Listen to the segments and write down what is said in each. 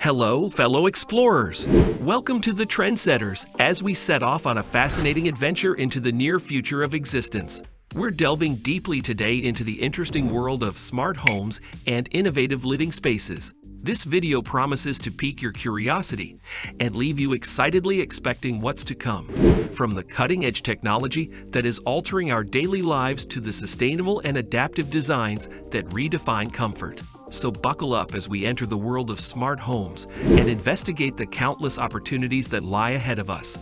Hello, fellow explorers! Welcome to the Trendsetters as we set off on a fascinating adventure into the near future of existence. We're delving deeply today into the interesting world of smart homes and innovative living spaces. This video promises to pique your curiosity and leave you excitedly expecting what's to come. From the cutting-edge technology that is altering our daily lives to the sustainable and adaptive designs that redefine comfort. So buckle up as we enter the world of smart homes and investigate the countless opportunities that lie ahead of us.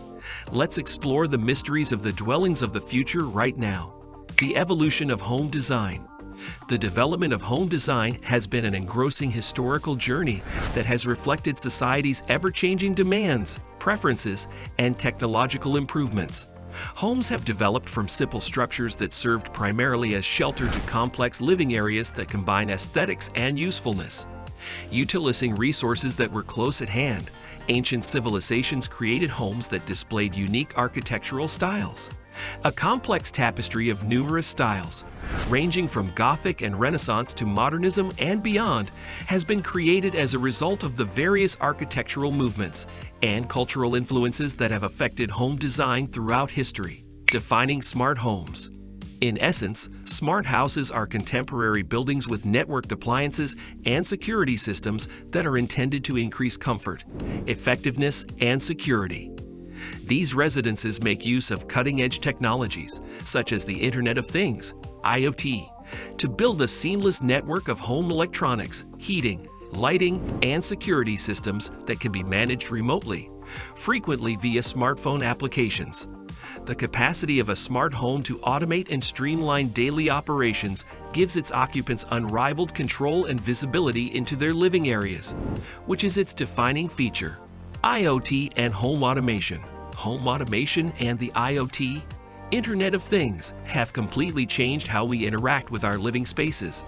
Let's explore the mysteries of the dwellings of the future right now. The evolution of home design. The development of home design has been an engrossing historical journey that has reflected society's ever-changing demands, preferences, and technological improvements. Homes have developed from simple structures that served primarily as shelter to complex living areas that combine aesthetics and usefulness. Utilizing resources that were close at hand, ancient civilizations created homes that displayed unique architectural styles. A complex tapestry of numerous styles, ranging from Gothic and Renaissance to modernism and beyond, has been created as a result of the various architectural movements and cultural influences that have affected home design throughout history. Defining smart homes. In essence, smart houses are contemporary buildings with networked appliances and security systems that are intended to increase comfort, effectiveness, and security. These residences make use of cutting-edge technologies, such as the Internet of Things, IoT, to build a seamless network of home electronics, heating, lighting, and security systems that can be managed remotely, frequently via smartphone applications. The capacity of a smart home to automate and streamline daily operations gives its occupants unrivaled control and visibility into their living areas, which is its defining feature. IoT and Home Automation. Home automation and the IoT, Internet of Things, have completely changed how we interact with our living spaces.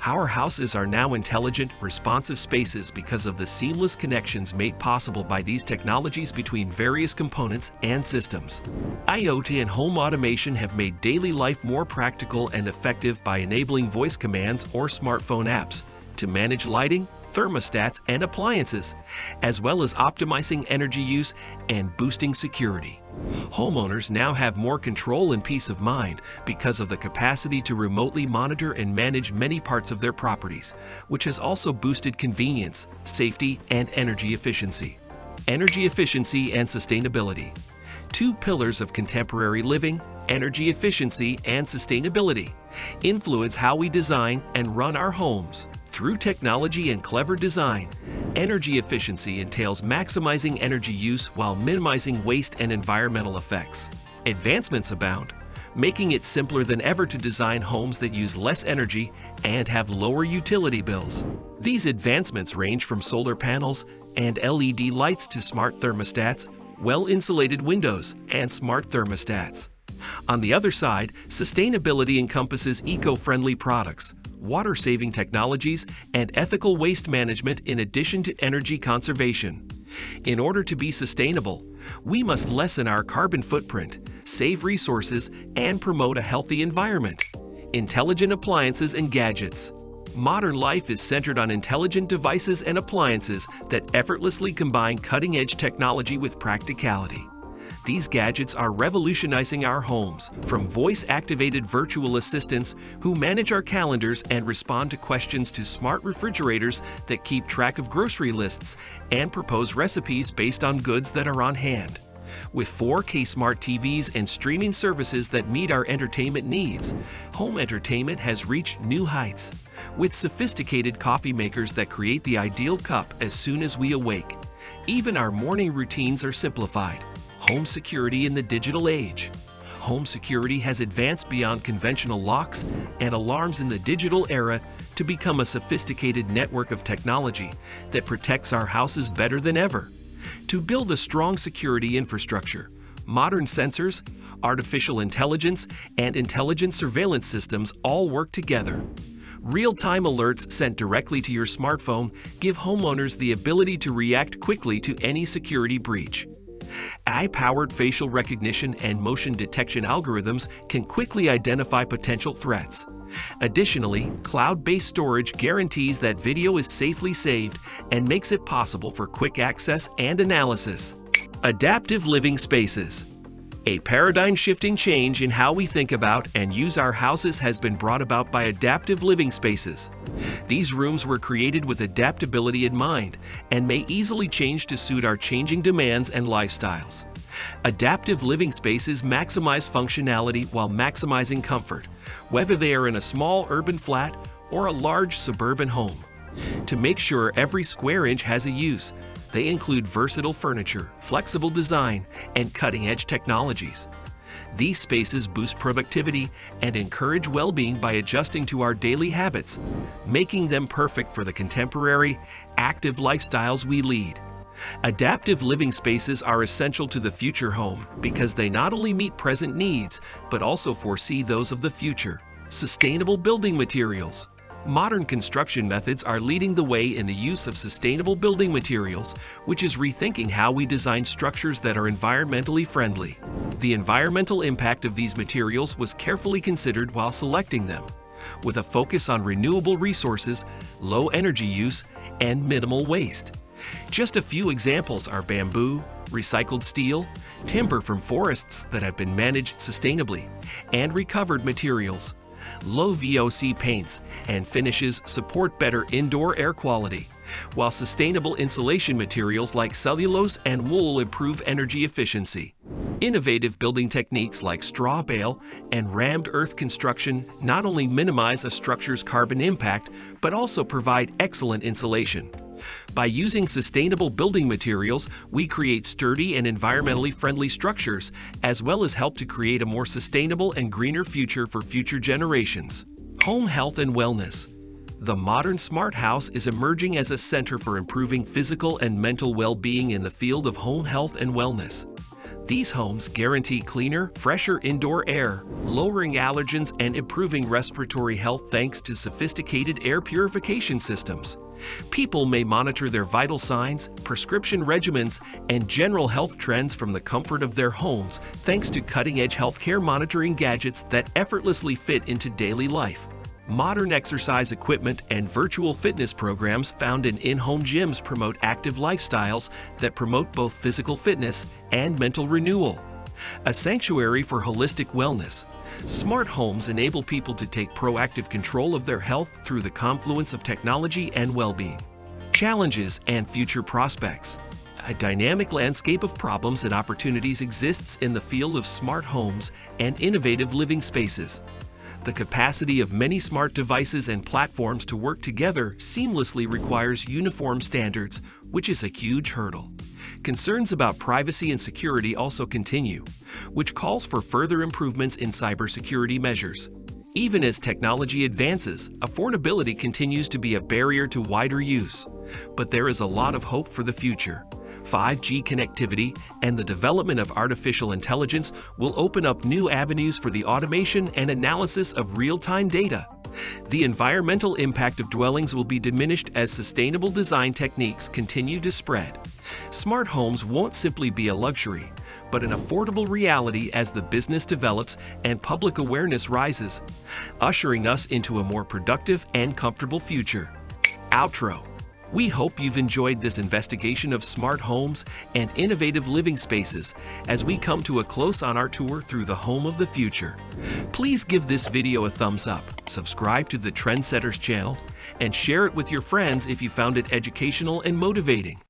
Our houses are now intelligent, responsive spaces because of the seamless connections made possible by these technologies between various components and systems. IoT and home automation have made daily life more practical and effective by enabling voice commands or smartphone apps to manage lighting, thermostats, and appliances, as well as optimizing energy use and boosting security. Homeowners now have more control and peace of mind because of the capacity to remotely monitor and manage many parts of their properties, which has also boosted convenience, safety, and energy efficiency. Energy efficiency and sustainability. Two pillars of contemporary living, energy efficiency and sustainability, influence how we design and run our homes. Through technology and clever design, energy efficiency entails maximizing energy use while minimizing waste and environmental effects. Advancements abound, making it simpler than ever to design homes that use less energy and have lower utility bills. These advancements range from solar panels and LED lights to smart thermostats, well-insulated windows, and smart thermostats. On the other side, sustainability encompasses eco-friendly products, water-saving technologies, and ethical waste management in addition to energy conservation. In order to be sustainable, we must lessen our carbon footprint, save resources, and promote a healthy environment. Intelligent appliances and gadgets. Modern life is centered on intelligent devices and appliances that effortlessly combine cutting-edge technology with practicality. These gadgets are revolutionizing our homes, from voice-activated virtual assistants who manage our calendars and respond to questions to smart refrigerators that keep track of grocery lists and propose recipes based on goods that are on hand. With 4K smart TVs and streaming services that meet our entertainment needs, home entertainment has reached new heights. With sophisticated coffee makers that create the ideal cup as soon as we awake, even our morning routines are simplified. Home security in the digital age. Home security has advanced beyond conventional locks and alarms in the digital era to become a sophisticated network of technology that protects our houses better than ever. To build a strong security infrastructure, modern sensors, artificial intelligence, and intelligent surveillance systems all work together. Real-time alerts sent directly to your smartphone give homeowners the ability to react quickly to any security breach. AI-powered facial recognition and motion detection algorithms can quickly identify potential threats, Additionally, cloud-based storage guarantees that video is safely saved and makes it possible for quick access and analysis. Adaptive living spaces. A paradigm-shifting change in how we think about and use our houses has been brought about by adaptive living spaces. These rooms were created with adaptability in mind and may easily change to suit our changing demands and lifestyles. Adaptive living spaces maximize functionality while maximizing comfort, whether they are in a small urban flat or a large suburban home. To make sure every square inch has a use, they include versatile furniture, flexible design, and cutting-edge technologies. These spaces boost productivity and encourage well-being by adjusting to our daily habits, making them perfect for the contemporary, active lifestyles we lead. Adaptive living spaces are essential to the future home because they not only meet present needs, but also foresee those of the future. Sustainable building materials. Modern construction methods are leading the way in the use of sustainable building materials, which is rethinking how we design structures that are environmentally friendly. The environmental impact of these materials was carefully considered while selecting them, with a focus on renewable resources, low energy use, and minimal waste. Just a few examples are bamboo, recycled steel, timber from forests that have been managed sustainably, and recovered materials. Low VOC paints and finishes support better indoor air quality, while sustainable insulation materials like cellulose and wool improve energy efficiency. Innovative building techniques like straw bale and rammed earth construction not only minimize a structure's carbon impact, but also provide excellent insulation. By using sustainable building materials, we create sturdy and environmentally friendly structures, as well as help to create a more sustainable and greener future for future generations. Home health and wellness. The modern smart house is emerging as a center for improving physical and mental well-being in the field of home health and wellness. These homes guarantee cleaner, fresher indoor air, lowering allergens and improving respiratory health thanks to sophisticated air purification systems. People may monitor their vital signs, prescription regimens, and general health trends from the comfort of their homes thanks to cutting-edge healthcare monitoring gadgets that effortlessly fit into daily life. Modern exercise equipment and virtual fitness programs found in in-home gyms promote active lifestyles that promote both physical fitness and mental renewal. A sanctuary for holistic wellness. Smart homes enable people to take proactive control of their health through the confluence of technology and well-being. Challenges and future prospects. A dynamic landscape of problems and opportunities exists in the field of smart homes and innovative living spaces. The capacity of many smart devices and platforms to work together seamlessly requires uniform standards, which is a huge hurdle. Concerns about privacy and security also continue, which calls for further improvements in cybersecurity measures. Even as technology advances, affordability continues to be a barrier to wider use. But there is a lot of hope for the future. 5G connectivity and the development of artificial intelligence will open up new avenues for the automation and analysis of real-time data. The environmental impact of dwellings will be diminished as sustainable design techniques continue to spread. Smart homes won't simply be a luxury, but an affordable reality as the business develops and public awareness rises, ushering us into a more productive and comfortable future. Outro. We hope you've enjoyed this investigation of smart homes and innovative living spaces as we come to a close on our tour through the home of the future. Please give this video a thumbs up, subscribe to the Trendsetters channel, and share it with your friends if you found it educational and motivating.